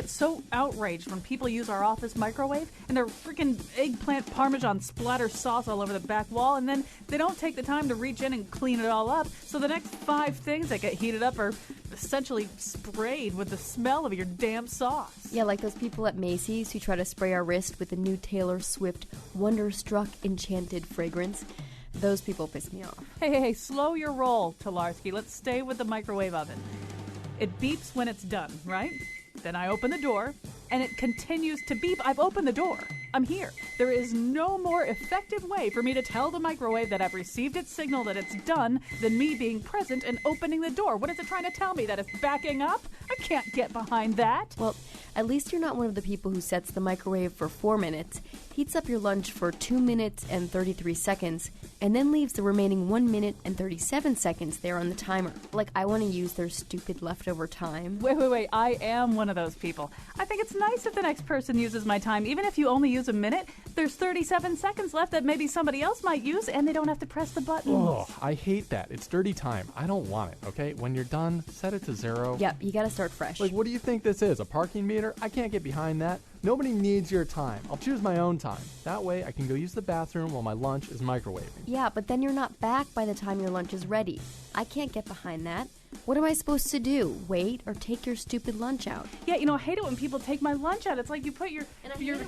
get so outraged when people use our office microwave and their freaking eggplant parmesan splatter sauce all over the back wall, and then they don't take the time to reach in and clean it all up. So the next 5 things that get heated up are essentially sprayed with the smell of your damn sauce. Yeah, like those people at Macy's who try to spray our wrist with the new Taylor Swift Wonderstruck Enchanted fragrance. Those people piss me off. Hey, slow your roll, Tolarski. Let's stay with the microwave oven. It beeps when it's done, right? Then I open the door, and it continues to beep. I've opened the door. I'm here. There is no more effective way for me to tell the microwave that I've received its signal that it's done than me being present and opening the door. What is it trying to tell me? That it's backing up? I can't get behind that. Well, at least you're not one of the people who sets the microwave for 4 minutes, heats up your lunch for 2 minutes and 33 seconds, and then leaves the remaining 1 minute and 37 seconds there on the timer. Like, I want to use their stupid leftover time. Wait. I am one of those people. I think it's nice if the next person uses my time. Even if you only use a minute, there's 37 seconds left that maybe somebody else might use, and they don't have to press the button. Oh, I hate that. It's dirty time. I don't want it, okay? When you're done, set it to 0. Yep, you gotta start fresh. Like, what do you think this is? A parking meter? I can't get behind that. Nobody needs your time. I'll choose my own time. That way I can go use the bathroom while my lunch is microwaving. Yeah, but then you're not back by the time your lunch is ready. I can't get behind that. What am I supposed to do? Wait or take your stupid lunch out? Yeah, I hate it when people take my lunch out. It's like you put your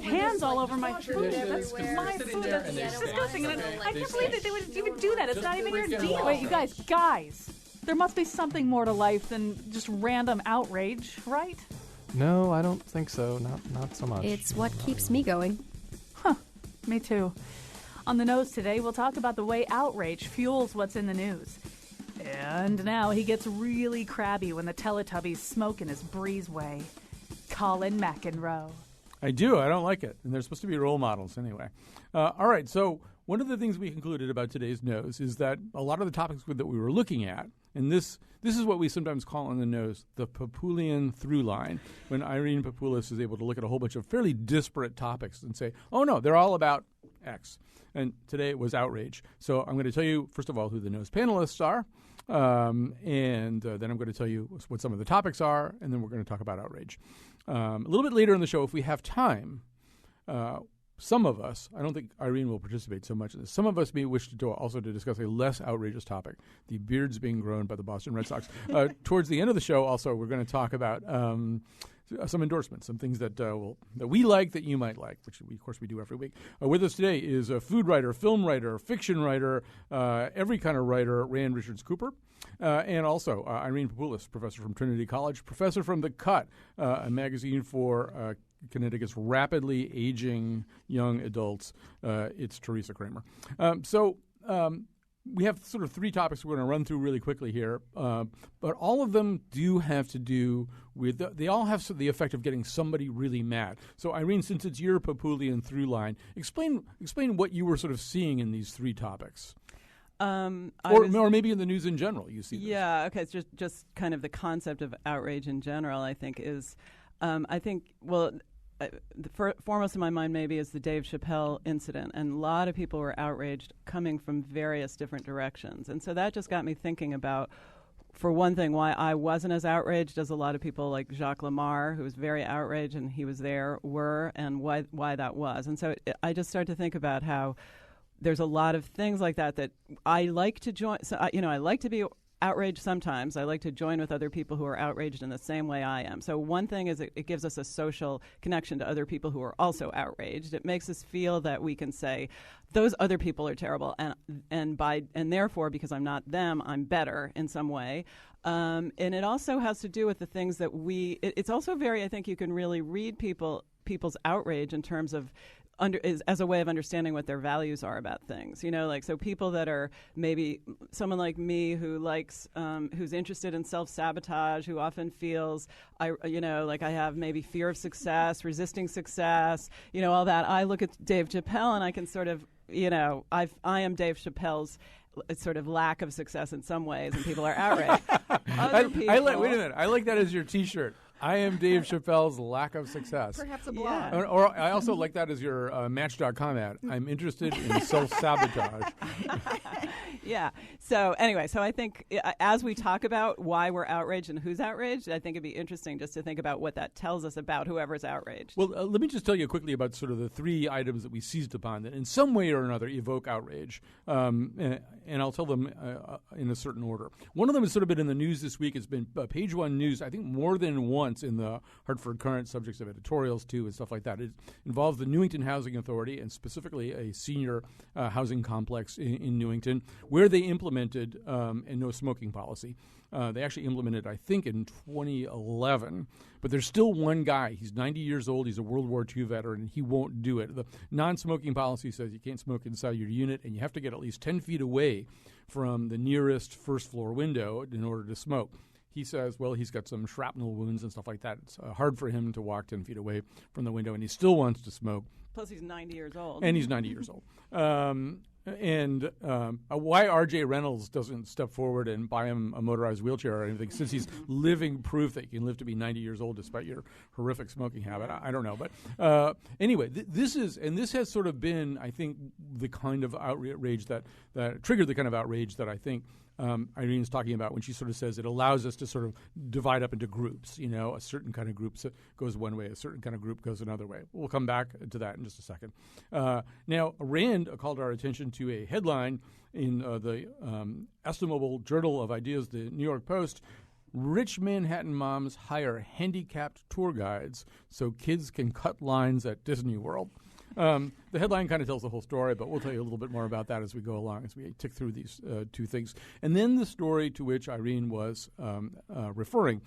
hands all over my food. That's my food. That's disgusting. And I can't believe that they would even do that. It's not even your deal. Wait, you guys. There must be something more to life than just random outrage, right? No, I don't think so. Not so much. It's what keeps me going. Me too. On the nose today, we'll talk about the way outrage fuels what's in the news. And now he gets really crabby when the Teletubbies smoke in his breezeway. Colin McEnroe. I do. I don't like it. And they're supposed to be role models anyway. All right. So one of the things we concluded about today's nose is that a lot of the topics that we were looking at, and this is what we sometimes call on the nose the Papulian through line, when Irene Papoulis is able to look at a whole bunch of fairly disparate topics and say, oh, no, they're all about X. And today it was outrage. So I'm going to tell you, first of all, who the nose panelists are. And then I'm going to tell you what some of the topics are, and then we're going to talk about outrage. A little bit later in the show, if we have time, some of us, I don't think Irene will participate so much in this, some of us may wish to also to discuss a less outrageous topic, the beards being grown by the Boston Red Sox. Towards the end of the show, also, we're going to talk about some endorsements, some things that we like that you might like, which of course we do every week. With us today is a food writer, film writer, fiction writer, every kind of writer, Rand Richards Cooper, and also Irene Papoulis, professor from Trinity College, professor from The Cut, a magazine for Connecticut's rapidly aging young adults. It's Teresa Kramer. We have sort of 3 topics we're going to run through really quickly here, but all of them do have to do with they all have the effect of getting somebody really mad. So, Irene, since it's your Papulian through line, explain what you were sort of seeing in these 3 topics. Or maybe in the news in general, you see this. Yeah, okay. It's just kind of the concept of outrage in general, I think, is the foremost in my mind maybe is the Dave Chappelle incident, and a lot of people were outraged coming from various different directions. And so that just got me thinking about, for one thing, why I wasn't as outraged as a lot of people like Jacques Lamar, who was very outraged and he was there, were, and why that was. And so I just started to think about how there's a lot of things like that I like to join. So, I like to be outraged sometimes. I like to join with other people who are outraged in the same way I am. So one thing is it gives us a social connection to other people who are also outraged. It makes us feel that we can say, those other people are terrible, and therefore, because I'm not them, I'm better in some way. And it also has to do with the things that it's also very, I think you can really read people's outrage in terms of as a way of understanding what their values are about things, so people that are maybe someone like me who likes, who's interested in self-sabotage, who often feels, like I have maybe fear of success, resisting success, all that. I look at Dave Chappelle and I can sort of, I am Dave Chappelle's sort of lack of success in some ways, and people are outraged. Wait a minute. I like that as your T-shirt. I am Dave Chappelle's lack of success. Perhaps a blog. Yeah. Or I also like that as your Match.com ad. I'm interested in self-sabotage. Yeah. So anyway, so I think as we talk about why we're outraged and who's outraged, I think it'd be interesting just to think about what that tells us about whoever's outraged. Well, let me just tell you quickly about sort of the three items that we seized upon that in some way or another evoke outrage. And I'll tell them in a certain order. One of them has sort of been in the news this week. It's been page one news, I think, more than once in the Hartford Current, subjects of editorials, too, and stuff like that. It involves the Newington Housing Authority and specifically a senior housing complex in Newington, where they implemented a no smoking policy. They actually implemented, I think, in 2011. But there's still one guy. He's 90 years old. He's a World War II veteran, and he won't do it. The non-smoking policy says you can't smoke inside your unit, and you have to get at least 10 feet away from the nearest first-floor window in order to smoke. He says, well, he's got some shrapnel wounds and stuff like that. It's hard for him to walk 10 feet away from the window, and he still wants to smoke. Plus, he's 90 years old. And he's 90 years old. Why R.J. Reynolds doesn't step forward and buy him a motorized wheelchair or anything, since he's living proof that you can live to be 90 years old despite your horrific smoking habit, I don't know. But anyway, this has sort of been, I think, the kind of outrage that triggered the kind of outrage that I think Irene's talking about when she sort of says it allows us to sort of divide up into groups. You know, a certain kind of group goes one way, a certain kind of group goes another way. We'll come back to that in just a second. Now, Rand called our attention to a headline in the estimable Journal of Ideas, the New York Post. Rich Manhattan moms hire handicapped tour guides so kids can cut lines at Disney World. The headline kind of tells the whole story, but we'll tell you a little bit more about that as we go along, as we tick through these two things. And then the story to which Irene was referring.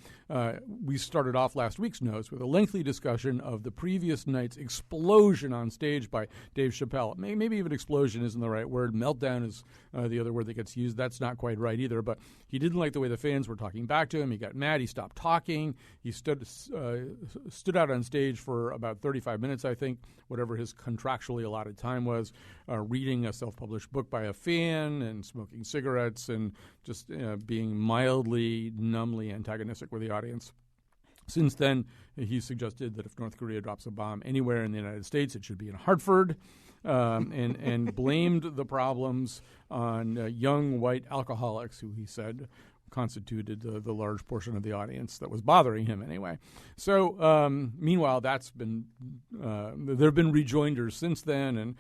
We started off last week's notes with a lengthy discussion of the previous night's explosion on stage by Dave Chappelle. Maybe even explosion isn't the right word. Meltdown is the other word that gets used. That's not quite right either, but he didn't like the way the fans were talking back to him. He got mad. He stopped talking. He stood out on stage for about 35 minutes, I think, whatever his contractually allotted time was, reading a self-published book by a fan and smoking cigarettes and just being mildly, numbly antagonistic with the audience. Since then, he suggested that if North Korea drops a bomb anywhere in the United States, it should be in Hartford, and blamed the problems on young white alcoholics who he said constituted the large portion of the audience that was bothering him anyway. So, meanwhile, that's been there have been rejoinders since then, and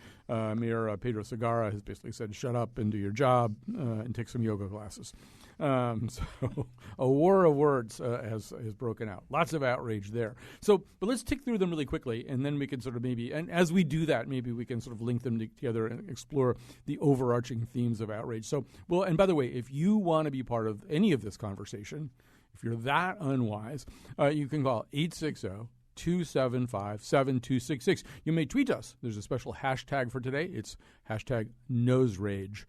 Mayor Pedro Segarra has basically said, "Shut up and do your job and take some yoga classes." So a war of words has broken out. Lots of outrage there. So, but let's tick through them really quickly, and then we can sort of maybe, and as we do that, maybe we can sort of link them together and explore the overarching themes of outrage. So, well, and by the way, if you want to be part of any of this conversation, if you're that unwise, you can call 860-275-7266. You may tweet us. There's a special hashtag for today. It's hashtag NoseRage.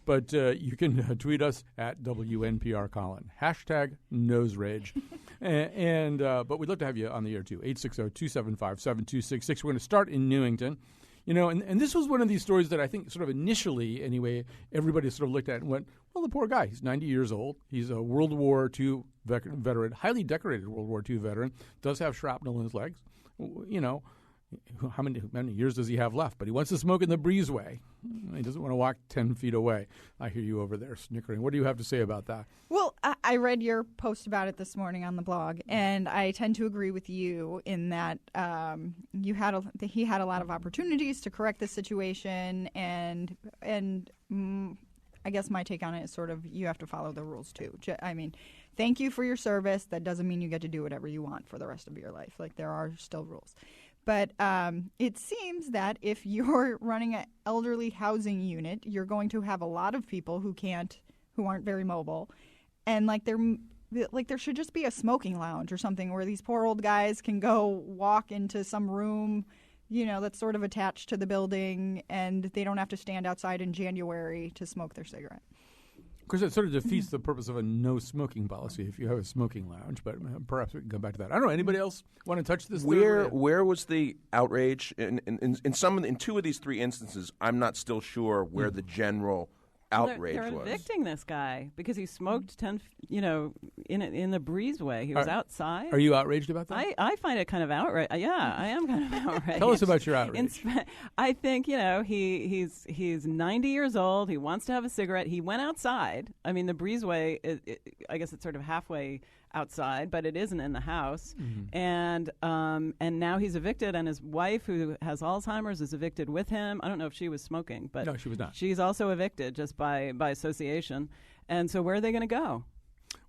But you can tweet us at WNPR Colin. Hashtag NoseRage. But we'd love to have you on the air, too. 860-275-7266. We're going to start in Newington. You know, and this was one of these stories that I think sort of initially, anyway, everybody sort of looked at and went, well, the poor guy, he's 90 years old. He's a World War II veteran, highly decorated World War II veteran, does have shrapnel in his legs. You know, how many years does he have left? But he wants to smoke in the breezeway. He doesn't want to walk 10 feet away. I hear you over there snickering. What do you have to say about that? Well, I read your post about it this morning on the blog, and I tend to agree with you in that he had a lot of opportunities to correct the situation, and I guess my take on it is sort of you have to follow the rules too. I mean, thank you for your service. That doesn't mean you get to do whatever you want for the rest of your life. Like, there are still rules. But it seems that if you're running an elderly housing unit, you're going to have a lot of people who aren't very mobile, and there should just be a smoking lounge or something where these poor old guys can go walk into some room, you know, that's sort of attached to the building, and they don't have to stand outside in January to smoke their cigarette. Of course, it sort of defeats the purpose of a no-smoking policy if you have a smoking lounge, but perhaps we can come back to that. I don't know. Anybody else want to touch this? Where was the outrage? In two of these three instances, I'm not still sure where the general outrage they're was. evicting this guy because he smoked 10, in the breezeway. He was outside. Are you outraged about that? I find it kind of outrage. Yeah, I am kind of outraged. Tell us about your outrage. I think he's 90 years old. He wants to have a cigarette. He went outside. I mean, the breezeway. I guess it's sort of halfway outside, but it isn't in the house. And now he's evicted, and his wife, who has Alzheimer's, is evicted with him. I don't know if she was smoking, but no, she was not. She's also evicted just by association. And so where are they going to go?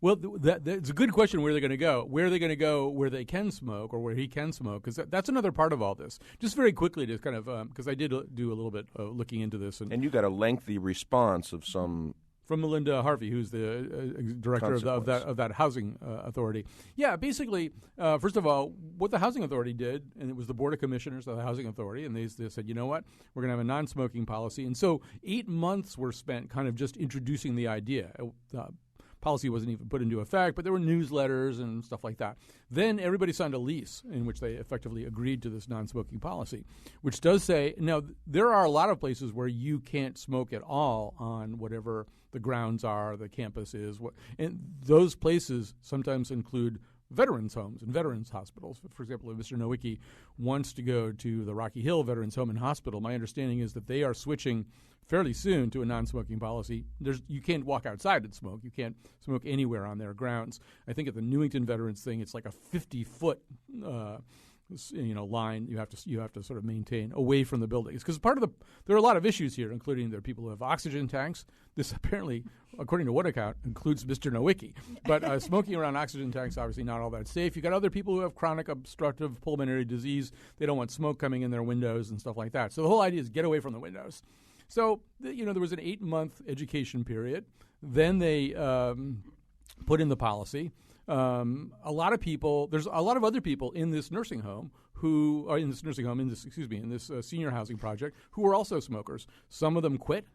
Well, it's a good question where they're going to go. Where are they going to go where they can smoke or where he can smoke? Because that's another part of all this. Just very quickly to kind of, because I did do a little bit looking into this. And you got a lengthy response of some... From Melinda Harvey, who's the director of that housing authority. Yeah, basically, first of all, what the housing authority did, and it was the Board of Commissioners of the housing authority, and they said, you know what, we're going to have a non-smoking policy. And so 8 months were spent kind of just introducing the idea. Policy wasn't even put into effect, but there were newsletters and stuff like that. Then everybody signed a lease in which they effectively agreed to this non-smoking policy, which does say, now, there are a lot of places where you can't smoke at all on whatever the grounds are, the campus is. And those places sometimes include veterans' homes and veterans' hospitals. For example, if Mr. Nowicki wants to go to the Rocky Hill Veterans Home and Hospital, my understanding is that they are switching fairly soon to a non-smoking policy. You can't walk outside and smoke. You can't smoke anywhere on their grounds. I think at the Newington Veterans thing, it's like a 50-foot line you have to sort of maintain away from the buildings, because there are a lot of issues here, including there are people who have oxygen tanks. This apparently, according to one account, includes Mr. Nowicki. But smoking around oxygen tanks obviously not all that safe. You got other people who have chronic obstructive pulmonary disease. They don't want smoke coming in their windows and stuff like that. So the whole idea is get away from the windows. So there was an 8-month education period. Then they put in the policy. A lot of people, there's a lot of other people in this nursing home who are in this senior housing project who are also smokers. Some of them quit.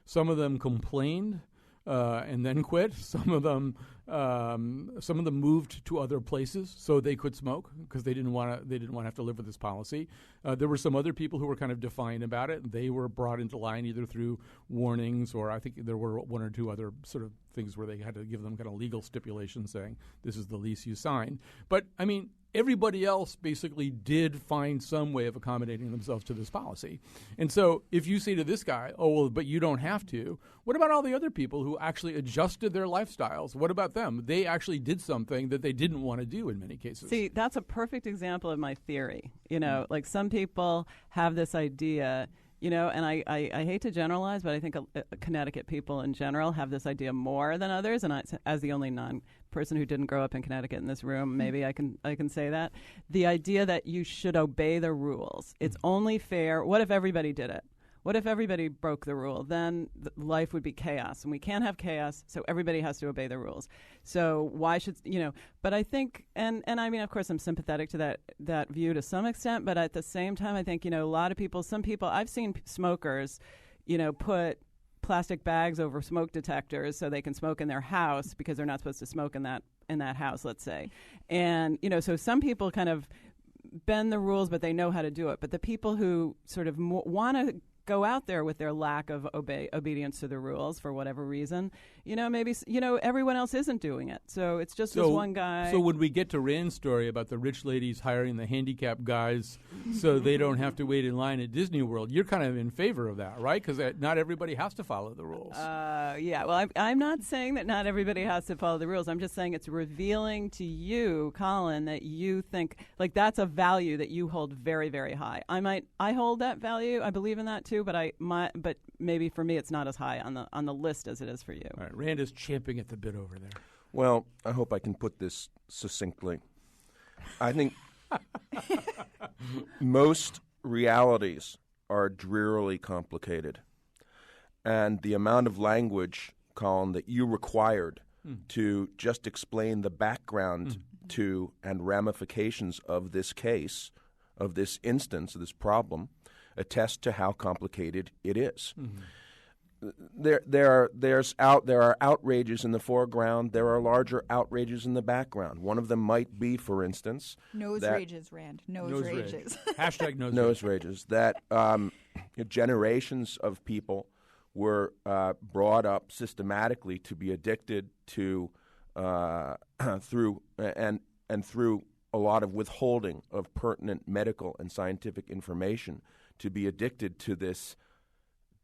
Some of them complained and then quit. Some of them moved to other places so they could smoke because they didn't want to have to live with this policy. There were some other people who were kind of defiant about it. They were brought into line either through warnings, or I think there were one or two other sort of things where they had to give them kind of legal stipulations saying this is the lease you signed. But I mean, everybody else basically did find some way of accommodating themselves to this policy. And so if you say to this guy, oh, well, but you don't have to, what about all the other people who actually adjusted their lifestyles? What about them? They actually did something that they didn't want to do in many cases. See, that's a perfect example of my theory. Like some people have this idea, and I hate to generalize, but I think Connecticut people in general have this idea more than others. And as the only non-person who didn't grow up in Connecticut in this room, maybe I can say that. The idea that you should obey the rules. It's only fair. What if everybody did it? What if everybody broke the rule? Then life would be chaos, and we can't have chaos, so everybody has to obey the rules. So why should, but I think, and I mean, of course, I'm sympathetic to that view to some extent, but at the same time, I think, a lot of people, some people, I've seen smokers, put plastic bags over smoke detectors so they can smoke in their house because they're not supposed to smoke in that house, let's say. And, so some people kind of bend the rules, but they know how to do it. But the people who sort of want to go out there with their lack of obedience to the rules for whatever reason, maybe everyone else isn't doing it, so it's just this one guy. So when we get to Rand's story about the rich ladies hiring the handicapped guys so they don't have to wait in line at Disney World, you're kind of in favor of that, right? Because not everybody has to follow the rules. Yeah, well, I'm not saying that not everybody has to follow the rules. I'm just saying it's revealing to you, Colin, that you think like that's a value that you hold very, very high. I hold that value. I believe in that too. But maybe for me it's not as high on the list as it is for you. All right, Rand is champing at the bit over there. Well, I hope I can put this succinctly. I think most realities are drearily complicated, and the amount of language, Colin, that you required to just explain the background to and ramifications of this case, of this instance, of this problem, attest to how complicated it is. There are outrages in the foreground. There are larger outrages in the background. One of them might be, for instance, nose rages, Rand. Nose rages. Hashtag nose rages. That generations of people were brought up systematically to be addicted to through a lot of withholding of pertinent medical and scientific information, to be addicted to this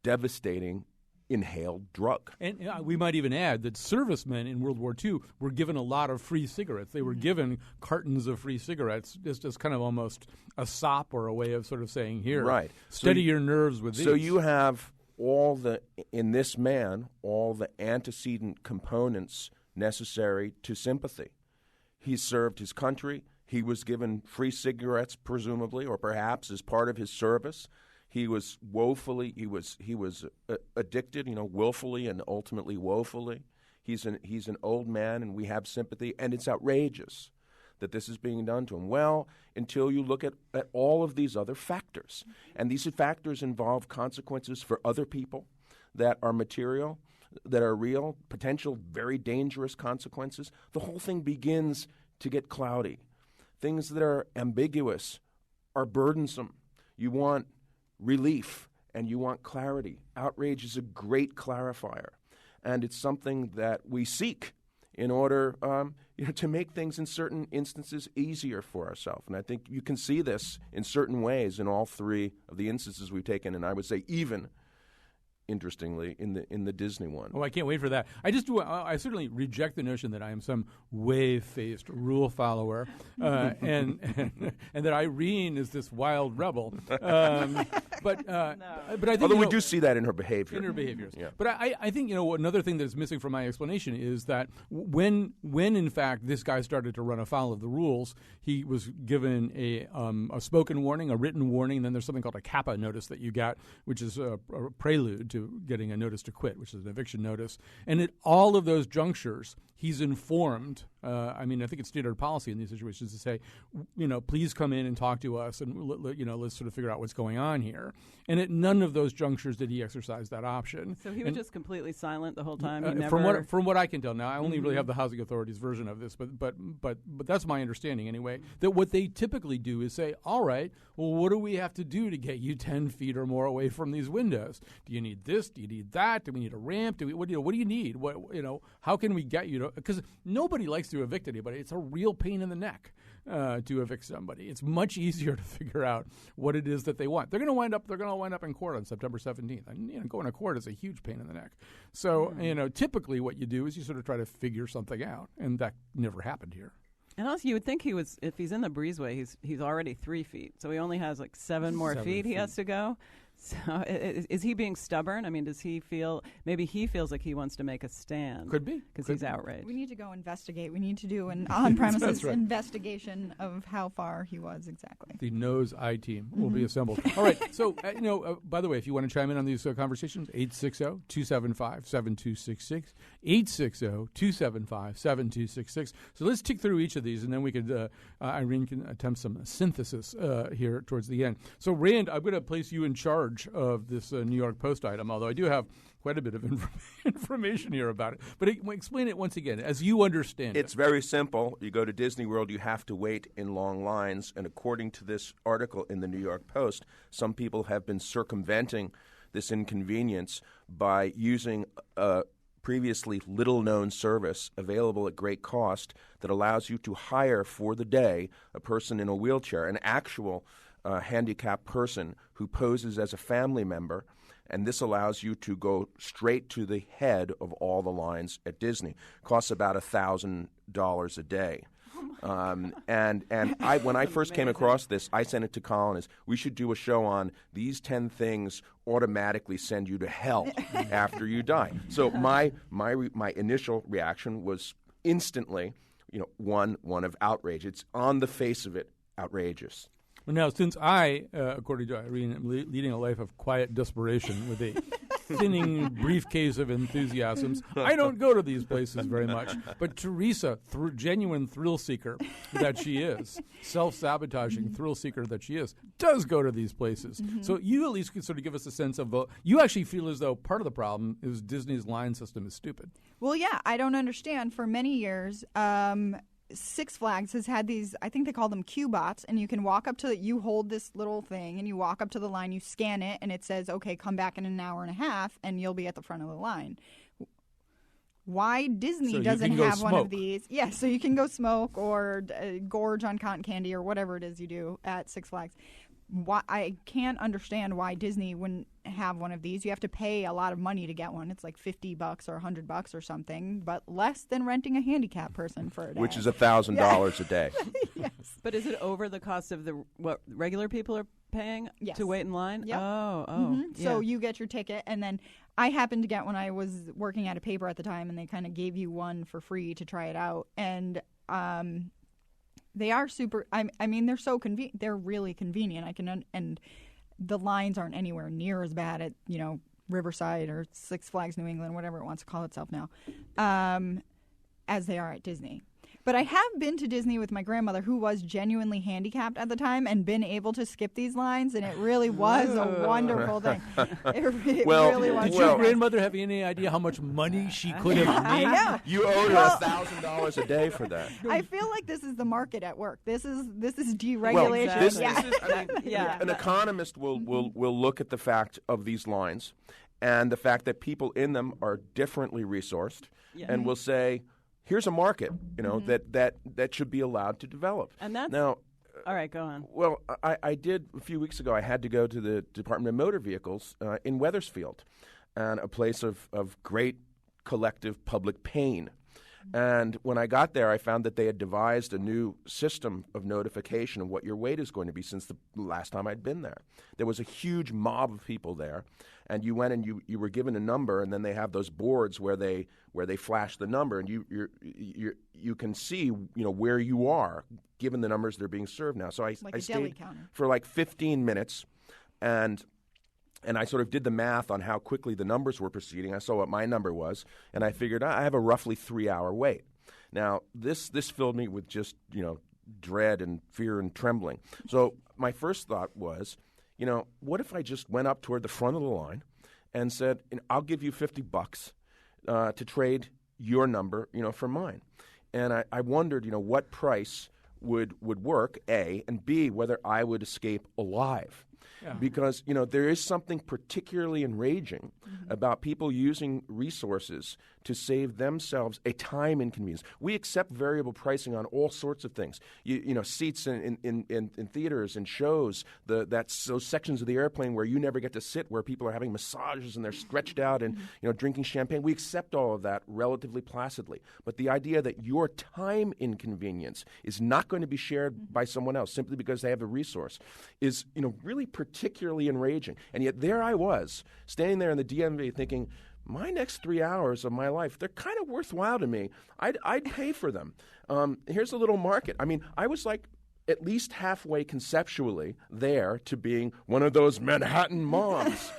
devastating inhaled drug. And we might even add that servicemen in World War II were given a lot of free cigarettes. They were given cartons of free cigarettes, just as kind of almost a sop or a way of sort of saying, here, right, steady your nerves with these. So you have in this man, all the antecedent components necessary to sympathy. He served his country. He was given free cigarettes, presumably, or perhaps as part of his service. He was addicted, willfully and ultimately woefully. He's an old man, and we have sympathy, and it's outrageous that this is being done to him. Well, until you look at all of these other factors. And these factors involve consequences for other people that are material, that are real, potential very dangerous consequences. The whole thing begins to get cloudy. Things that are ambiguous are burdensome. You want relief and you want clarity. Outrage is a great clarifier, and it's something that we seek in order to make things in certain instances easier for ourselves. And I think you can see this in certain ways in all three of the instances we've taken, and I would say even, interestingly, in the Disney one. Oh, I can't wait for that. I certainly reject the notion that I am some wave-faced rule follower, and that Irene is this wild rebel. But I think, although we do see that in her behavior. In her behaviors. Yeah. But I think another thing that's missing from my explanation is that when in fact this guy started to run afoul of the rules, he was given a spoken warning, a written warning, and then there's something called a CAPA notice that you get, which is a prelude to getting a notice to quit, which is an eviction notice. And at all of those junctures, he's informed. I think it's standard policy in these situations to say, please come in and talk to us, and let's sort of figure out what's going on here. And at none of those junctures did he exercise that option. So he was just completely silent the whole time. From what I can tell, now I only really have the housing authority's version of this, but that's my understanding anyway. That what they typically do is say, all right, well, what do we have to do to get you 10 feet or more away from these windows? Do you need this? Do you need that? Do we need a ramp? What do you need? How can we get you to? Because nobody likes to evict anybody. It's a real pain in the neck to evict somebody. It's much easier to figure out what it is that they want. They're going to wind up in court on September 17th. And going to court is a huge pain in the neck. So typically what you do is you sort of try to figure something out, and that never happened here. And also, you would think if he's in the breezeway, he's already 3 feet. So he only has like 7 more feet he has to go. So is he being stubborn? I mean, does he feel, maybe he feels like he wants to make a stand? Could be. Because he's outraged. We need to go investigate. We need to do an on-premises investigation of how far he was exactly. The Nose I team will be assembled. All right. So, by the way, if you want to chime in on these conversations, 860-275-7266, 860-275-7266. So let's tick through each of these, and then we could, Irene can attempt some synthesis here towards the end. So, Rand, I'm going to place you in charge of this New York Post item, although I do have quite a bit of information here about it. But explain it once again, as you understand it. It's very simple. You go to Disney World, you have to wait in long lines, and according to this article in the New York Post, some people have been circumventing this inconvenience by using a previously little-known service available at great cost that allows you to hire for the day a person in a wheelchair, an actual handicapped person who poses as a family member, and this allows you to go straight to the head of all the lines at Disney. Costs about $1,000 a day. When I first came across this, I sent it to Colin as, we should do a show on these 10 things automatically send you to hell after you die. So my initial reaction was instantly, one of outrage. It's on the face of it outrageous. Well, now, since I, according to Irene, am leading a life of quiet desperation with a thinning briefcase of enthusiasms, I don't go to these places very much. But Teresa, genuine thrill seeker that she is, self-sabotaging thrill seeker that she is, does go to these places. Mm-hmm. So you at least can sort of give us a sense of, you actually feel as though part of the problem is Disney's line system is stupid. Well, yeah, I don't understand. For many years, Six Flags has had these, I think they call them Q-bots, and you can walk up to you hold this little thing, and you walk up to the line, you scan it, and it says, okay, come back in an hour and a half, and you'll be at the front of the line. Why Disney doesn't have one of these? Yeah, so you can go smoke or gorge on cotton candy or whatever it is you do at Six Flags. I can't understand why Disney wouldn't have one of these. You have to pay a lot of money to get one. It's like $50 or $100 or something, but less than renting a handicapped person for a day. Which is $1,000 a day. Yes. But is it over the cost of what regular people are paying to wait in line? Yep. Oh. Yeah. So you get your ticket, and then I happened to get one. I was working at a paper at the time, and they kind of gave you one for free to try it out. And they are super. I mean, they're so convenient. They're really convenient. And the lines aren't anywhere near as bad at Riverside or Six Flags New England, whatever it wants to call itself now, as they are at Disney. But I have been to Disney with my grandmother, who was genuinely handicapped at the time, and been able to skip these lines, and it really was a wonderful thing. It really was. Did your grandmother have any idea how much money she could have made? I know. You owed her $1,000 a day for that. I feel like this is the market at work. This is deregulation. Well, Exactly. An economist will look at the fact of these lines and the fact that people in them are differently resourced, and will say, here's a market, that should be allowed to develop. And that's now. All right, go on. Well, I did a few weeks ago. I had to go to the Department of Motor Vehicles in Wethersfield, and a place of great collective public pain. And when I got there, I found that they had devised a new system of notification of what your weight is going to be since the last time I'd been there. There was a huge mob of people there, and you went and you were given a number, and then they have those boards where they flash the number, and you can see where you are given the numbers that are being served now. So I stayed for like 15 minutes, and I sort of did the math on how quickly the numbers were proceeding. I saw what my number was, and I figured I have a roughly 3-hour wait. Now, this filled me with just, dread and fear and trembling. So my first thought was, what if I just went up toward the front of the line and said, I'll give you $50 to trade your number, for mine. And I wondered, what price would work, A, and B, whether I would escape alive. Yeah. Because, there is something particularly enraging about people using resources to save themselves a time inconvenience. We accept variable pricing on all sorts of things. Seats in theaters and shows, those sections of the airplane where you never get to sit, where people are having massages and they're stretched out and, drinking champagne. We accept all of that relatively placidly. But the idea that your time inconvenience is not going to be shared by someone else simply because they have the resource is, really particularly enraging. And yet there I was, standing there in the DMV thinking, my next 3 hours of my life, they're kind of worthwhile to me. I'd pay for them. Here's a little market. I mean, I was like at least halfway conceptually there to being one of those Manhattan moms,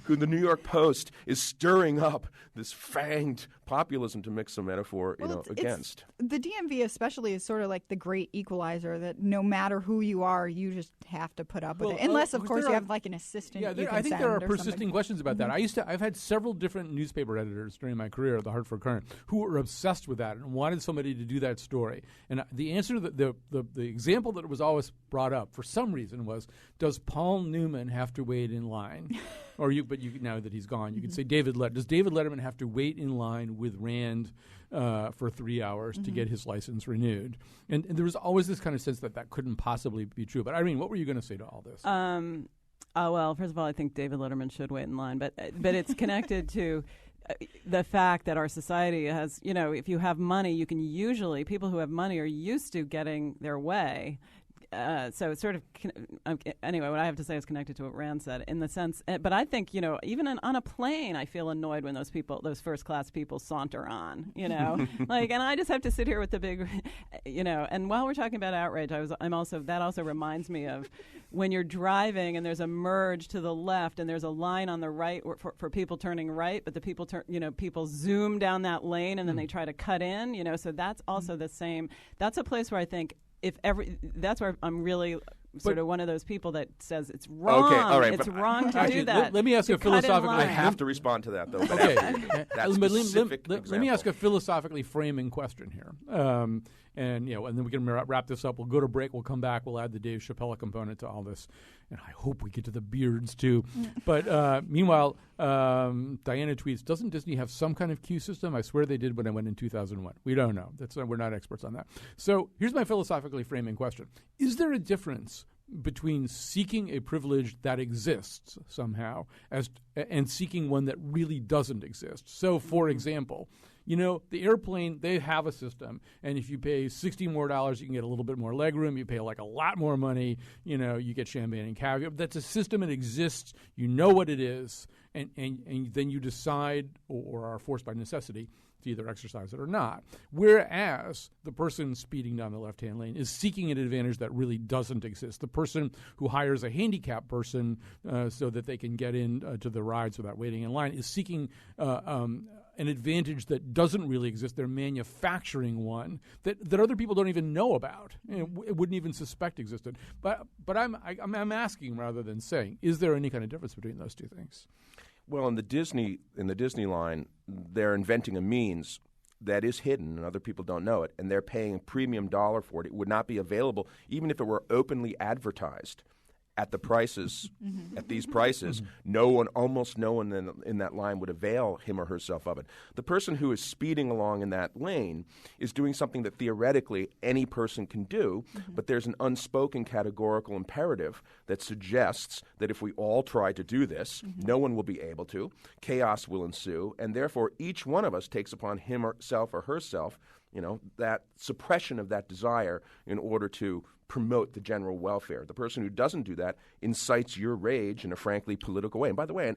who the New York Post is stirring up this fanged populism, to mix a metaphor, against. The DMV especially is sort of like the great equalizer that no matter who you are, you just have to put up with it. Unless, of course, you have like an assistant. Yeah, I think there are persisting questions about that. I've had several different newspaper editors during my career at the Hartford Courant who were obsessed with that and wanted somebody to do that story. And the answer to the example that was always brought up for some reason was, does Paul Newman have to wait in line? Now that he's gone, you could say does David Letterman have to wait in line with Rand for 3 hours to get his license renewed? And there was always this kind of sense that couldn't possibly be true. But Irene, what were you going to say to all this? Well, first of all, I think David Letterman should wait in line, but it's connected to the fact that our society has, if you have money, people who have money are used to getting their way. So it's sort of anyway. What I have to say is connected to what Rand said in the sense. But I think even on a plane, I feel annoyed when those first class people saunter on. And I just have to sit here with the big, And while we're talking about outrage, that also reminds me of when you're driving and there's a merge to the left and there's a line on the right for people turning right, but the people people zoom down that lane and then they try to cut in. So that's also the same. That's a place where I think. That's where I'm really sort of one of those people that says it's wrong. Okay, all right, it's wrong to do that. Let me ask you a philosophical. I have to respond to that, though. Okay, let me ask a philosophically framing question here. And and then we can wrap this up. We'll go to break. We'll come back. We'll add the Dave Chappelle component to all this, and I hope we get to the beards too. But meanwhile, Diana tweets: doesn't Disney have some kind of queue system? I swear they did when I went in 2001. We don't know. We're not experts on that. So here's my philosophically framing question: is there a difference between seeking a privilege that exists somehow and seeking one that really doesn't exist? So, for example, the airplane, they have a system, and if you pay $60 more, you can get a little bit more legroom. You pay a lot more money, you get champagne and caviar. That's a system. It exists. You know what it is, and then you decide or are forced by necessity to either exercise it or not. Whereas the person speeding down the left-hand lane is seeking an advantage that really doesn't exist. The person who hires a handicapped person so that they can get in to the rides without waiting in line is seeking an advantage that doesn't really exist. They're manufacturing one that other people don't even know about and wouldn't even suspect existed. But I'm asking rather than saying, is there any kind of difference between those two things? Well, in the Disney line, they're inventing a means that is hidden and other people don't know it, and they're paying premium dollar for it. It would not be available even if it were openly advertised at the prices, at these prices. Almost no one in that line would avail him or herself of it. The person who is speeding along in that lane is doing something that theoretically any person can do, but there's an unspoken categorical imperative that suggests that if we all try to do this, no one will be able to. Chaos will ensue, and therefore each one of us takes upon himself or herself, that suppression of that desire in order to promote the general welfare. The person who doesn't do that incites your rage in a frankly political way. And by the way,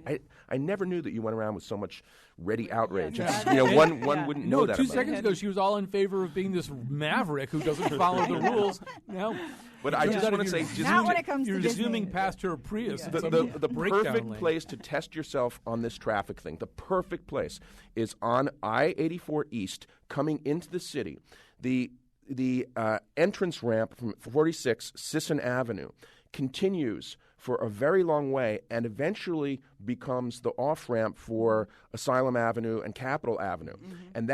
I never knew that you went around with so much ready outrage. One wouldn't know that. 2 seconds ago, she was all in favor of being this maverick who doesn't follow the rules. Now, but I just want to say, not when it comes you're to zooming past her Prius. The perfect place to test yourself on this traffic thing, the perfect place is on I-84 East coming into the city. The entrance ramp from 46 Sisson Avenue continues for a very long way and eventually becomes the off-ramp for Asylum Avenue and Capitol Avenue. And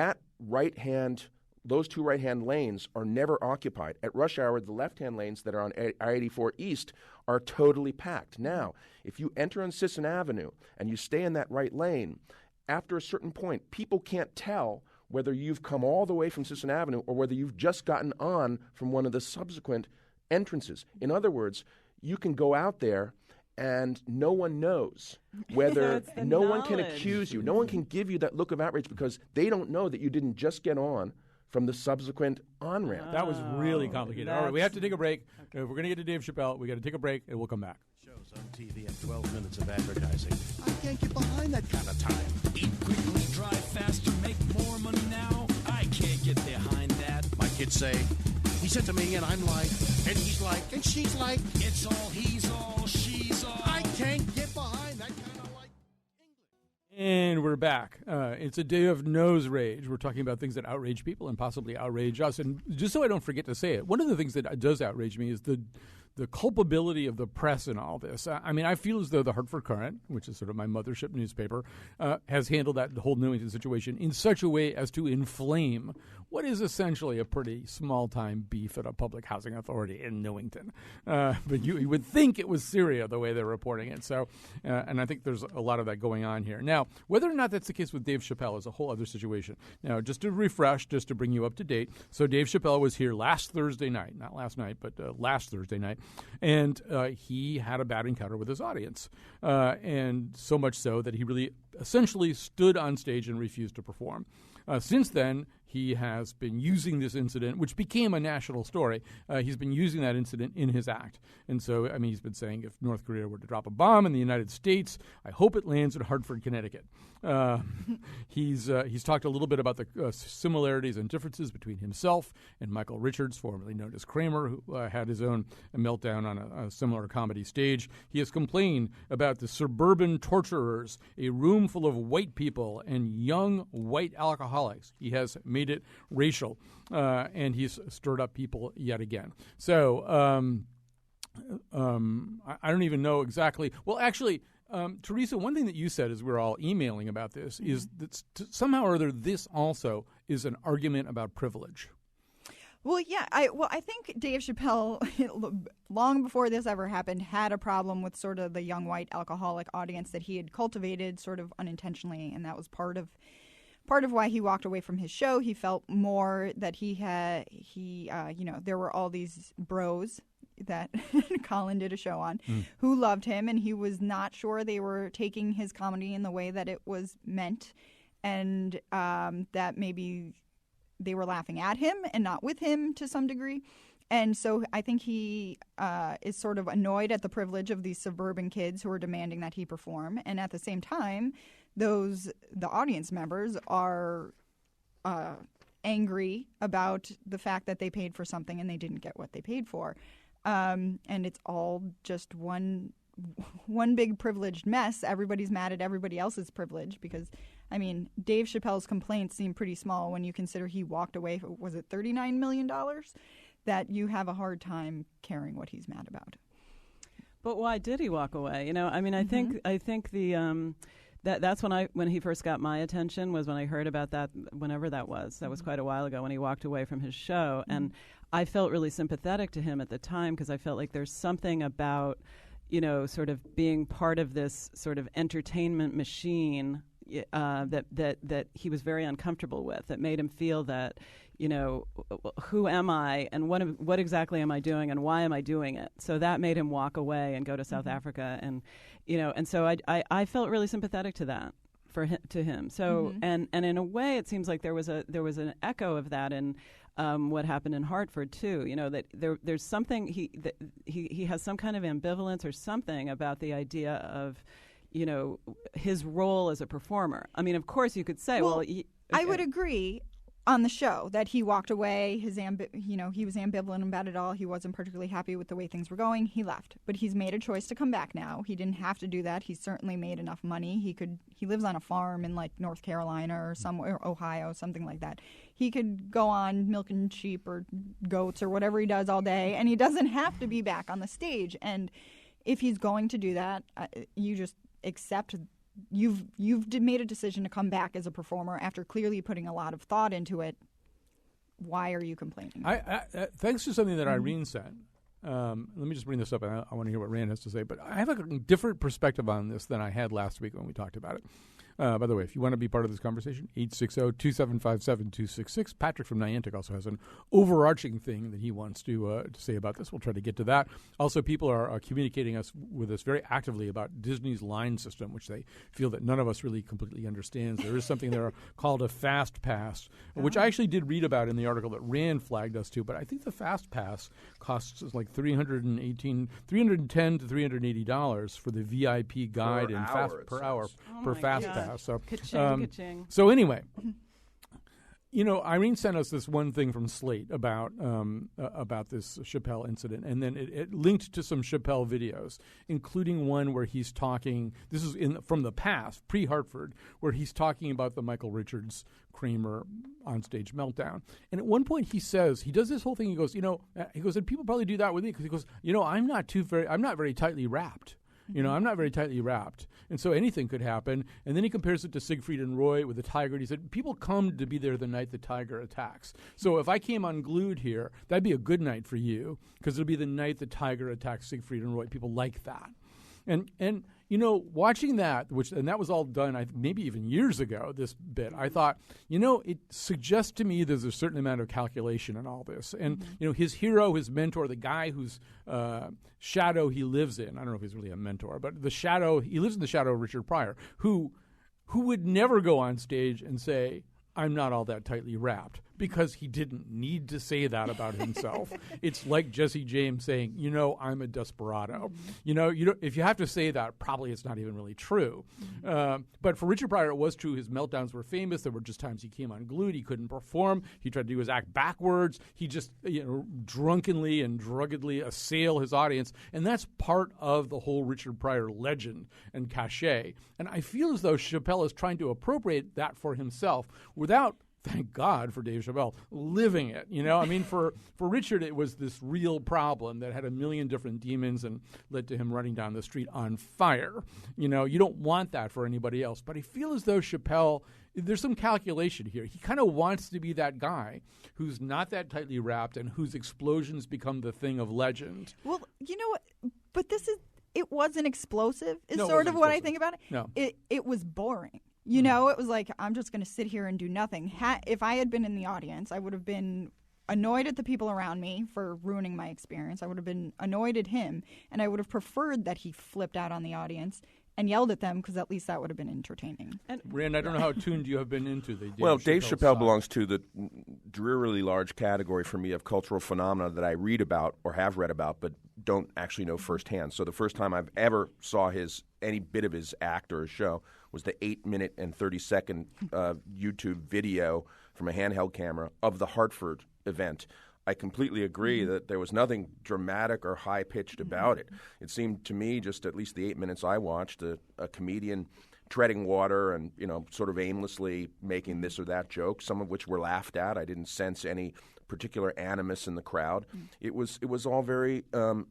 those two right-hand lanes are never occupied. At rush hour, the left-hand lanes that are on I-84 East are totally packed. Now, if you enter on Sisson Avenue and you stay in that right lane, after a certain point, people can't tell whether you've come all the way from Sisson Avenue or whether you've just gotten on from one of the subsequent entrances. In other words, you can go out there and no one knows whether one can accuse you. No one can give you that look of outrage because they don't know that you didn't just get on from the subsequent on-ramp. That was really complicated. All right, we have to take a break. If we're going to get to Dave Chappelle, we got to take a break, and we'll come back. Shows on TV and 12 minutes of advertising. I can't get behind that kind of time. Eat quickly, drive faster, make more money now. I can't get behind that. My kids say, he said to me, and I'm like, and he's like, and she's like, it's all, he's all, she's all. I can't get behind that kind of like English. And we're back. It's a day of nose rage. We're talking about things that outrage people and possibly outrage us. And just so I don't forget to say it, one of the things that does outrage me is the culpability of the press in all this. I feel as though the Hartford Courant, which is sort of my mothership newspaper, has handled that whole Newington situation in such a way as to inflame what is essentially a pretty small-time beef at a public housing authority in Newington. But you would think it was Syria the way they're reporting it. So, and I think there's a lot of that going on here. Now, whether or not that's the case with Dave Chappelle is a whole other situation. Now, just to refresh, just to bring you up to date, so Dave Chappelle was here last Thursday night, not last night, but last Thursday night, and he had a bad encounter with his audience, and so much so that he really essentially stood on stage and refused to perform. Since then, he has been using this incident, which became a national story. He's been using that incident in his act. And so, he's been saying if North Korea were to drop a bomb in the United States, I hope it lands in Hartford, Connecticut. He's talked a little bit about the similarities and differences between himself and Michael Richards, formerly known as Kramer, who had his own meltdown on a similar comedy stage. He has complained about the suburban torturers, a room full of white people and young white alcoholics. He has made it racial, and he's stirred up people yet again. So I don't even know exactly. Well, actually, Teresa, one thing that you said as we were all emailing about this is that somehow or other this also is an argument about privilege. Well, yeah. I think Dave Chappelle, long before this ever happened, had a problem with sort of the young white alcoholic audience that he had cultivated sort of unintentionally, and that was part of why he walked away from his show. He felt more that there were all these bros that Colin did a show on who loved him, and he was not sure they were taking his comedy in the way that it was meant, and that maybe they were laughing at him and not with him to some degree. And so I think he is sort of annoyed at the privilege of these suburban kids who are demanding that he perform. And at the same time, the audience members are angry about the fact that they paid for something and they didn't get what they paid for. And it's all just one big privileged mess. Everybody's mad at everybody else's privilege because, I mean, Dave Chappelle's complaints seem pretty small when you consider he walked away, was it $39 million? That you have a hard time caring what he's mad about. But why did he walk away? You know, I mean, I think the that's when he first got my attention, was when I heard about that, whenever that was. That was quite a while ago when he walked away from his show. And I felt really sympathetic to him at the time because I felt like there's something about, you know, sort of being part of this sort of entertainment machine that he was very uncomfortable with. That made him feel that, you know, who am I and what exactly am I doing and why am I doing it? So that made him walk away and go to South Africa, and you know, and so I felt really sympathetic to that to him. So and in a way, it seems like there was an echo of that in what happened in Hartford too. You know, that there's something he has some kind of ambivalence or something about the idea of, you know, his role as a performer. I mean, of course, you could say, I would agree on the show that he walked away. He was ambivalent about it all. He wasn't particularly happy with the way things were going. He left, but he's made a choice to come back now. He didn't have to do that. He certainly made enough money. He lives on a farm in like North Carolina or somewhere, Ohio, something like that. He could go on milking sheep or goats or whatever he does all day, and he doesn't have to be back on the stage. And if he's going to do that, you just accept. You've made a decision to come back as a performer after clearly putting a lot of thought into it. Why are you complaining? Thanks to something that Irene said. Let me just bring this up, and I want to hear what Rand has to say. But I have a different perspective on this than I had last week when we talked about it. By the way, if you want to be part of this conversation, 860-275-7266. Patrick from Niantic also has an overarching thing that he wants to say about this. We'll try to get to that. Also, people are communicating with us very actively about Disney's line system, which they feel that none of us really completely understands. There is something there called a Fast Pass, which I actually did read about in the article that Rand flagged us to. But I think the Fast Pass costs like $310 to $380 for the VIP guide and per hour per Fast Pass. So, ka-ching. So anyway, you know, Irene sent us this one thing from Slate about this Chappelle incident, and then it linked to some Chappelle videos, including one where he's talking. This is from the past, pre-Hartford, where he's talking about the Michael Richards Kramer onstage meltdown. And at one point, he does this whole thing. He goes, and people probably do that with me because he goes, I'm not very tightly wrapped. You know, I'm not very tightly wrapped. And so anything could happen. And then he compares it to Siegfried and Roy with the Tiger. And he said, people come to be there the night the Tiger attacks. So if I came unglued here, that'd be a good night for you because it'll be the night the Tiger attacks Siegfried and Roy. People like that. And you know, watching that, and that was all done, maybe even years ago, this bit, I thought, you know, it suggests to me there's a certain amount of calculation in all this. And, you know, his hero, his mentor, the guy whose shadow he lives in, I don't know if he's really a mentor, but he lives in the shadow of Richard Pryor, who would never go on stage and say, I'm not all that tightly wrapped, because he didn't need to say that about himself. It's like Jesse James saying, you know, I'm a desperado. You know, if you have to say that, probably it's not even really true. But for Richard Pryor, it was true. His meltdowns were famous. There were just times he came unglued. He couldn't perform. He tried to do his act backwards. He just, drunkenly and druggedly assail his audience. And that's part of the whole Richard Pryor legend and cachet. And I feel as though Chappelle is trying to appropriate that for himself without thank God for Dave Chappelle living it. I mean, for Richard, it was this real problem that had a million different demons and led to him running down the street on fire. You don't want that for anybody else. But I feel as though Chappelle, there's some calculation here. He kind of wants to be that guy who's not that tightly wrapped and whose explosions become the thing of legend. Well, you know what? But it wasn't explosive, is No, it sort of wasn't what I explosive. think about it. No. It was boring. It was like, I'm just going to sit here and do nothing. If I had been in the audience, I would have been annoyed at the people around me for ruining my experience. I would have been annoyed at him, and I would have preferred that he flipped out on the audience and yelled at them, because at least that would have been entertaining. And Rand, I don't know how tuned you have been into the Dave Chappelle side. belongs to the drearily large category for me of cultural phenomena that I read about or have read about but don't actually know firsthand. So the first time I've ever saw any bit of his act or his show was the 8-minute and 30-second YouTube video from a handheld camera of the Hartford event. I completely agree that there was nothing dramatic or high-pitched about it. It seemed to me, just at least the 8 minutes I watched, a comedian treading water and, sort of aimlessly making this or that joke, some of which were laughed at. I didn't sense any particular animus in the crowd. It was all very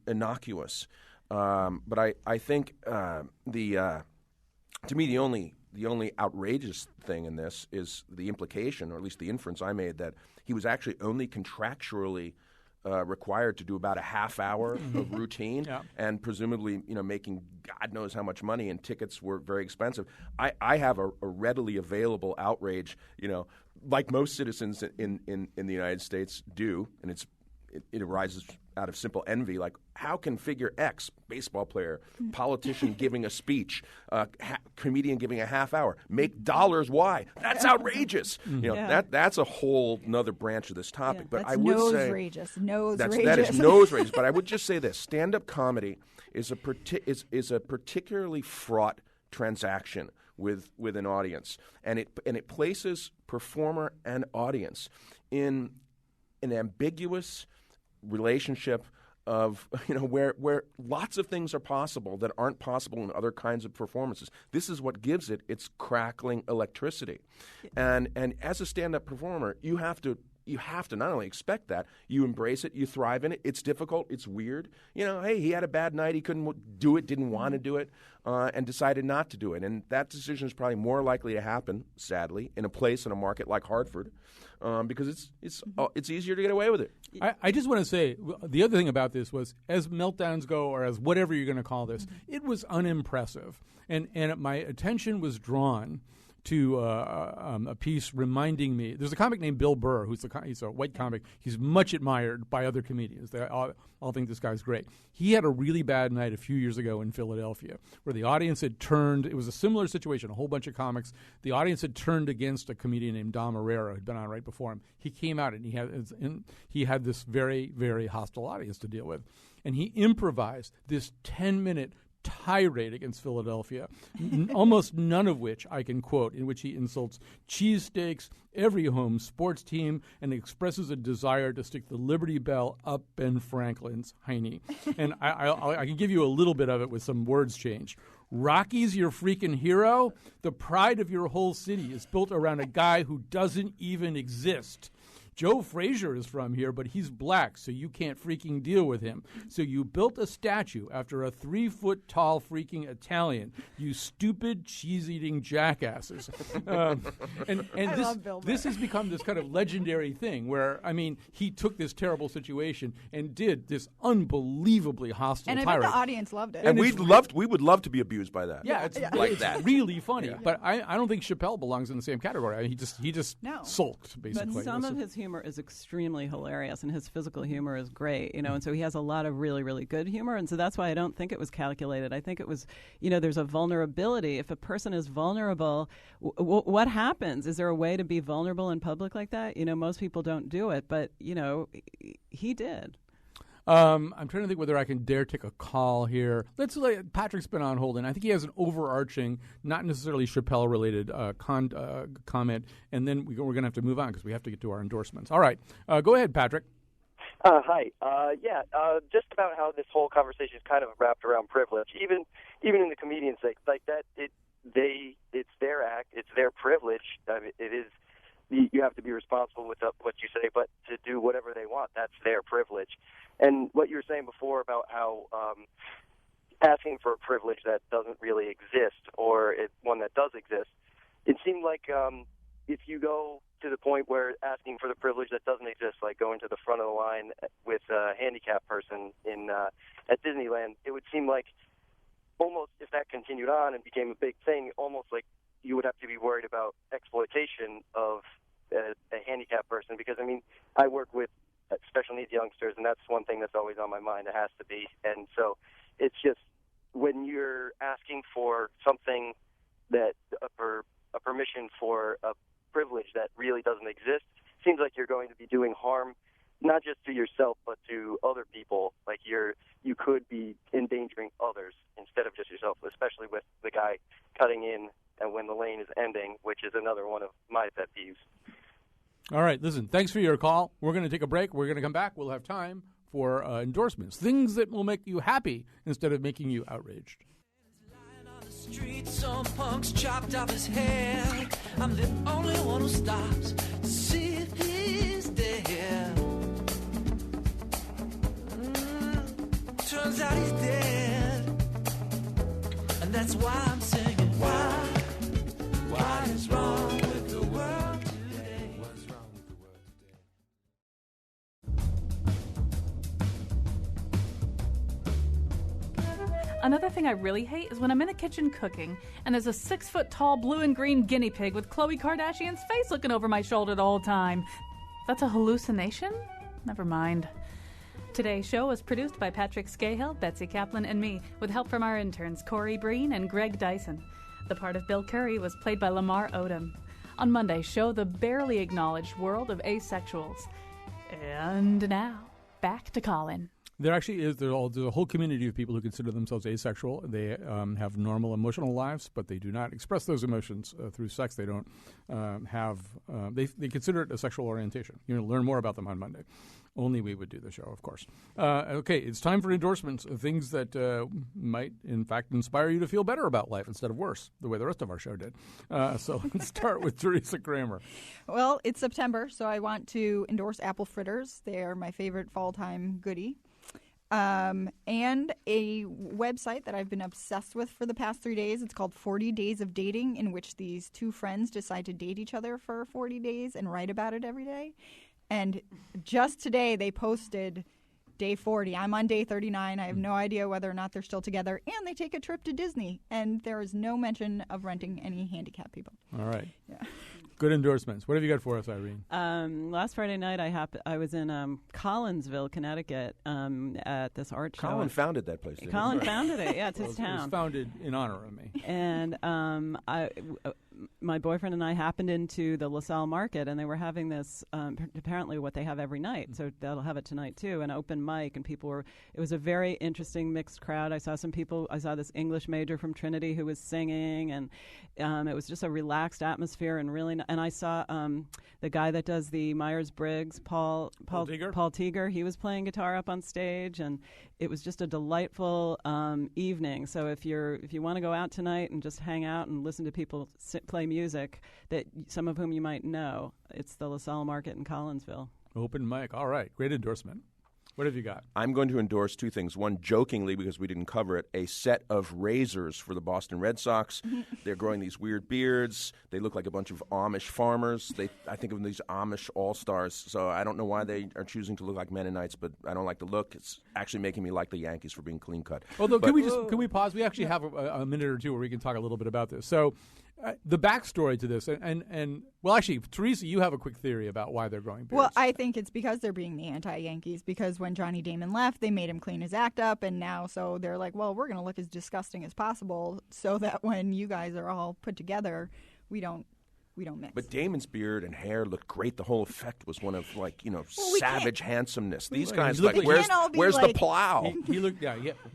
innocuous. But I think to me, the only outrageous thing in this is the implication, or at least the inference I made, that he was actually only contractually required to do about a half hour of routine, and presumably, making God knows how much money, and tickets were very expensive. I have a readily available outrage, like most citizens in the United States do, and it arises out of simple envy, like how can figure X, baseball player, politician giving a speech, comedian giving a half hour, make dollars Y? That's outrageous. That's a whole another branch of this topic. But That's I would say that is nose-rageous. But I would just say this: stand-up comedy is a particularly fraught transaction with an audience, and it places performer and audience in an ambiguous relationship of where lots of things are possible that aren't possible in other kinds of performances. This is what gives it its crackling electricity, and as a stand-up performer, you have to not only expect that, you embrace it, you thrive in it. It's difficult, it's weird. Hey, he had a bad night, he couldn't do it, didn't want to do it, and decided not to do it. And that decision is probably more likely to happen, sadly, in a market like Hartford, because it's easier to get away with it. I just want to say, the other thing about this was, as meltdowns go, or as whatever you're going to call this, it was unimpressive. And my attention was drawn to a piece reminding me. There's a comic named Bill Burr, he's a white comic. He's much admired by other comedians. They all think this guy's great. He had a really bad night a few years ago in Philadelphia, where the audience had turned. It was a similar situation. A whole bunch of comics. The audience had turned against a comedian named Dom Herrera, who'd been on right before him. He came out and he had this very, very hostile audience to deal with, and he improvised this 10-minute tirade against Philadelphia, almost none of which I can quote, in which he insults cheesesteaks, every home sports team, and expresses a desire to stick the Liberty Bell up Ben Franklin's hiney. And I can give you a little bit of it with some words change. Rocky's your freaking hero? The pride of your whole city is built around a guy who doesn't even exist. Joe Frazier is from here, but he's black, so you can't freaking deal with him. So you built a statue after a 3-foot-tall freaking Italian, you stupid cheese-eating jackasses. And this has become this kind of legendary thing where, he took this terrible situation and did this unbelievably hostile And I tirade. bet the audience loved it. And we would love to be abused by that. Yeah, it's like it's that. really funny. But I don't think Chappelle belongs in the same category. He just sulked, basically. But some of his humor is extremely hilarious, and his physical humor is great, and so he has a lot of really, really good humor, and so that's why I don't think it was calculated. I think it was, there's a vulnerability. If a person is vulnerable, what happens? Is there a way to be vulnerable in public like that? Most people don't do it, but, he did. I'm trying to think whether I can dare take a call here. Patrick's been on hold, and I think he has an overarching, not necessarily Chappelle-related comment, and then we're going to have to move on because we have to get to our endorsements. All right. Go ahead, Patrick. Hi. Just about how this whole conversation is kind of wrapped around privilege, even in the comedian's sake, like that. It's their act, it's their privilege. It is you have to be responsible with what you say, but to do whatever they want, that's their privilege. And what you were saying before about how asking for a privilege that doesn't really exist, or one that does exist, it seemed like if you go to the point where asking for the privilege that doesn't exist, like going to the front of the line with a handicapped person at Disneyland, it would seem like almost if that continued on and became a big thing, almost like you would have to be worried about exploitation of a handicapped person. Because, I mean, I work with special needs youngsters, and that's one thing that's always on my mind. It has to be. And so it's just when you're asking for something that a permission for a privilege that really doesn't exist, seems like you're going to be doing harm not just to yourself but to other people. Like you could be endangering others instead of just yourself, especially with the guy cutting in and when the lane is ending, which is another one of my pet peeves. All right, listen, thanks for your call. We're going to take a break. We're going to come back. We'll have time for endorsements, things that will make you happy instead of making you outraged. Street, some punks chopped off his head. I'm the only one who stops to see if he's dead. Turns out he's dead, and that's why I'm singing. Why is wrong with the world today? What's wrong with the world today? Another thing I really hate is when I'm in the kitchen cooking and there's a 6-foot-tall blue and green guinea pig with Khloe Kardashian's face looking over my shoulder the whole time. That's a hallucination? Never mind. Today's show was produced by Patrick Scahill, Betsy Kaplan, and me, with help from our interns Corey Breen and Greg Dyson. The part of Bill Curry was played by Lamar Odom. On Monday's show, the barely acknowledged world of asexuals. And now, back to Colin. There actually is. There's a whole community of people who consider themselves asexual. They have normal emotional lives, but they do not express those emotions through sex. They don't they consider it a sexual orientation. You're going to learn more about them on Monday. Only we would do the show, of course. Okay, it's time for endorsements of things that might, in fact, inspire you to feel better about life instead of worse, the way the rest of our show did. So let's start with Teresa Kramer. Well, it's September, so I want to endorse apple fritters. They are my favorite fall-time goodie. And a website that I've been obsessed with for the past 3 days. It's called 40 Days of Dating, in which these two friends decide to date each other for 40 days and write about it every day. And just today they posted day 40. I'm on day 39. I have no idea whether or not they're still together. And they take a trip to Disney. And there is no mention of renting any handicapped people. All right. Yeah. Good endorsements. What have you got for us, Irene? Last Friday night, I was in Collinsville, Connecticut, at this art show. Colin founded that place. Colin founded it. Yeah, it's his It town. was founded in honor of me. And my boyfriend and I happened into the LaSalle Market, and they were having this, apparently what they have every night, so they'll have it tonight too, an open mic, and it was a very interesting mixed crowd. I saw this English major from Trinity who was singing, and it was just a relaxed atmosphere, and really, and I saw the guy that does the Myers-Briggs, Paul Teager, he was playing guitar up on stage, and it was just a delightful evening. So if you want to go out tonight and just hang out and listen to people play music, that some of whom you might know, it's the LaSalle Market in Collinsville. Open mic. All right. Great endorsement. What have you got? I'm going to endorse two things. One, jokingly, because we didn't cover it, a set of razors for the Boston Red Sox. They're growing these weird beards. They look like a bunch of Amish farmers. I think of them these Amish all-stars. So I don't know why they are choosing to look like Mennonites, but I don't like the look. It's actually making me like the Yankees for being clean-cut. Although, can we pause? We actually have a minute or two where we can talk a little bit about this. So the backstory to this, and well, actually, Teresa, you have a quick theory about why they're growing beards. Well, I think it's because they're being the anti-Yankees, because when Johnny Damon left, they made him clean his act up, and now so they're like, well, we're going to look as disgusting as possible so that when you guys are all put together, we don't mix. But Damon's beard and hair looked great. The whole effect was one of savage handsomeness. These guys where's the plow? He looked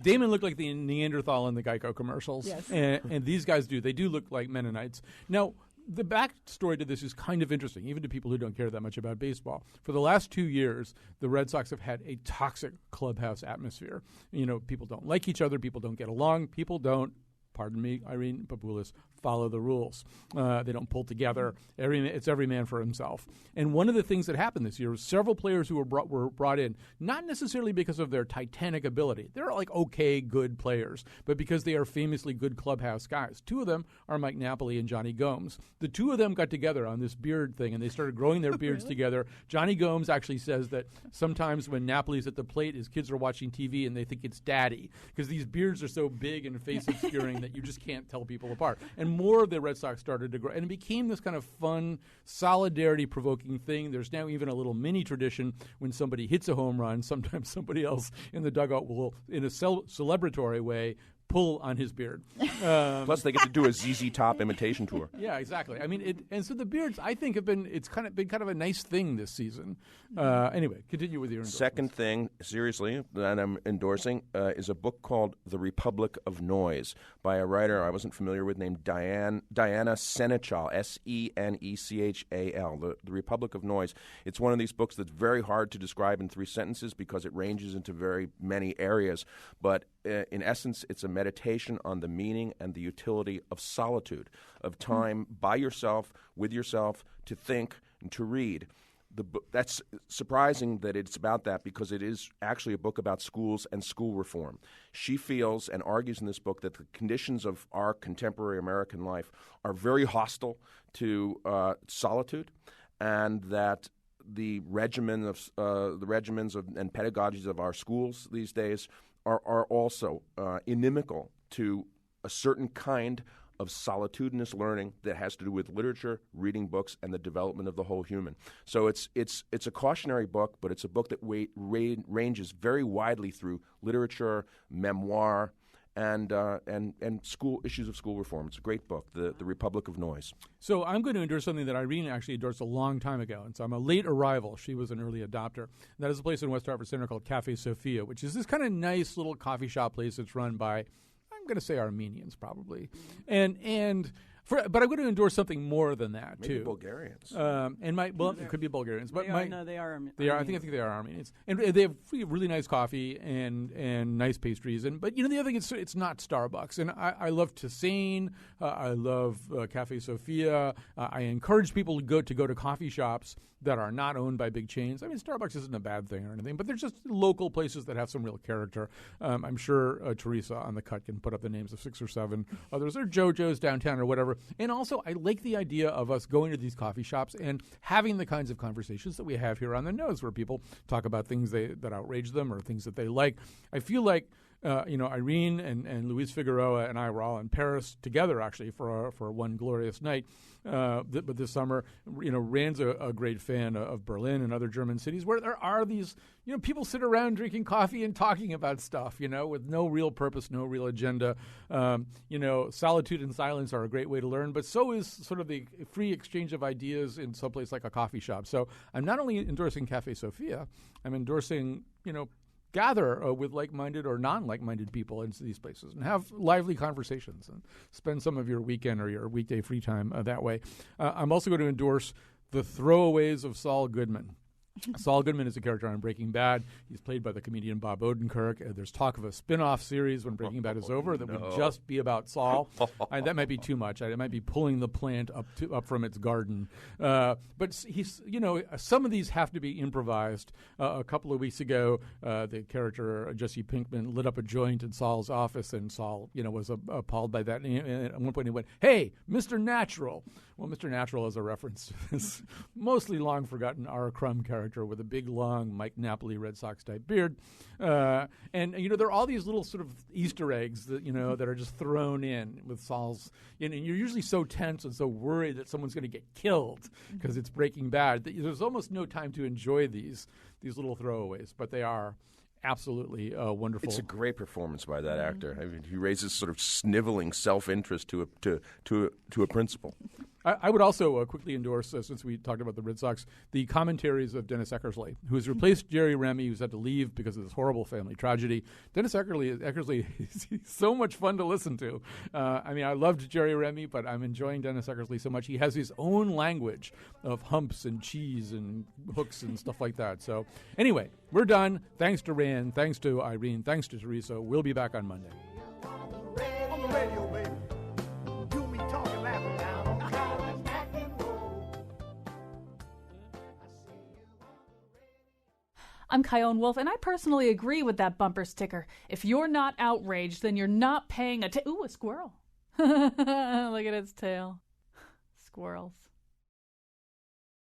Damon looked like the Neanderthal in the Geico commercials. Yes. And these guys do. They do look like Mennonites. Now, the backstory to this is kind of interesting, even to people who don't care that much about baseball. For the last 2 years, the Red Sox have had a toxic clubhouse atmosphere. People don't like each other. People don't get along. People don't, pardon me, Irene Papoulis, follow the rules. They don't pull together. It's every man for himself. And one of the things that happened this year was several players who were brought in, not necessarily because of their titanic ability. They're like okay, good players, but because they are famously good clubhouse guys. Two of them are Mike Napoli and Johnny Gomes. The two of them got together on this beard thing, and they started growing their beards together. Johnny Gomes actually says that sometimes when Napoli's at the plate, his kids are watching TV and they think it's daddy because these beards are so big and face obscuring that you just can't tell people apart. And more of the Red Sox started to grow, and it became this kind of fun, solidarity-provoking thing. There's now even a little mini tradition when somebody hits a home run, sometimes somebody else in the dugout will, in a celebratory way, pull on his beard. Plus, they get to do a ZZ Top imitation tour. Yeah, exactly. I mean, and so the beards, I think, it's kind of a nice thing this season. Anyway, continue with your endorsements. Second thing, seriously, that I'm endorsing is a book called The Republic of Noise by a writer I wasn't familiar with named Diana Senechal, Senechal. The Republic of Noise. It's one of these books that's very hard to describe in 3 sentences because it ranges into very many areas. But in essence, it's a meditation on the meaning and the utility of solitude, of time by yourself, with yourself, to think and to read. That's surprising that it's about that because it is actually a book about schools and school reform. She feels and argues in this book that the conditions of our contemporary American life are very hostile to solitude, and that the regimens and pedagogies of our schools these days are also inimical to a certain kind of solitudinous learning that has to do with literature, reading books, and the development of the whole human. So it's a cautionary book, but it's a book that ranges very widely through literature, memoir, and school issues of school reform. It's a great book, The Republic of Noise. So I'm going to endorse something that Irene actually endorsed a long time ago, and so I'm a late arrival. She was an early adopter. That is a place in West Hartford Center called Cafe Sophia, which is this kind of nice little coffee shop place that's run by, I'm going to say Armenians probably, but I'm going to endorse something more than that Maybe too. Bulgarians. It could be Bulgarians, but they are Armenians. They are. I think they are Armenians, and they have really nice coffee and nice pastries. But the other thing is it's not Starbucks, and I love Tisane. I love Cafe Sophia. I encourage people to go to coffee shops that are not owned by big chains. I mean, Starbucks isn't a bad thing or anything, but they're just local places that have some real character. I'm sure Teresa on the Cut can put up the names of 6 or 7 others, or JoJo's downtown or whatever. And also, I like the idea of us going to these coffee shops and having the kinds of conversations that we have here on the Nose, where people talk about things that outrage them or things that they like. I feel like Irene and Luis Figueroa and I were all in Paris together, actually, for one glorious night. But this summer, Rand's a great fan of Berlin and other German cities where there are these, people sit around drinking coffee and talking about stuff, with no real purpose, no real agenda. Solitude and silence are a great way to learn, but so is sort of the free exchange of ideas in someplace like a coffee shop. So I'm not only endorsing Cafe Sophia, I'm endorsing, gather with like-minded or non-like-minded people into these places and have lively conversations and spend some of your weekend or your weekday free time that way. I'm also going to endorse The Throwaways of Saul Goodman. Saul Goodman is a character on Breaking Bad. He's played by the comedian Bob Odenkirk. There's talk of a spin-off series when Breaking Bad is over that would just be about Saul. That might be too much. It might be pulling the plant up from its garden. But he's, some of these have to be improvised. A couple of weeks ago, the character Jesse Pinkman lit up a joint in Saul's office, and Saul, was appalled by that. And at one point, he went, "Hey, Mr. Natural." Well, Mr. Natural is a reference to this mostly long-forgotten R. Crumb character with a big, long Mike Napoli Red Sox-type beard. And there are all these little sort of Easter eggs that, that are just thrown in with Saul's. And you're usually so tense and so worried that someone's going to get killed because it's Breaking Bad that there's almost no time to enjoy these little throwaways, but they are absolutely wonderful. It's a great performance by that actor. I mean, he raises sort of sniveling self-interest to a principle. I would also quickly endorse, since we talked about the Red Sox, the commentaries of Dennis Eckersley, who has replaced Jerry Remy, who's had to leave because of this horrible family tragedy. Dennis Eckersley is so much fun to listen to. I loved Jerry Remy, but I'm enjoying Dennis Eckersley so much. He has his own language of humps and cheese and hooks and stuff like that. So anyway, we're done. Thanks to Rand. Thanks to Irene. Thanks to Teresa. We'll be back on Monday. On the radio, baby. You me talking I'm Kyone Wolf, and I personally agree with that bumper sticker. If you're not outraged, then you're not paying attention. Ooh, a squirrel. Look at its tail. Squirrels.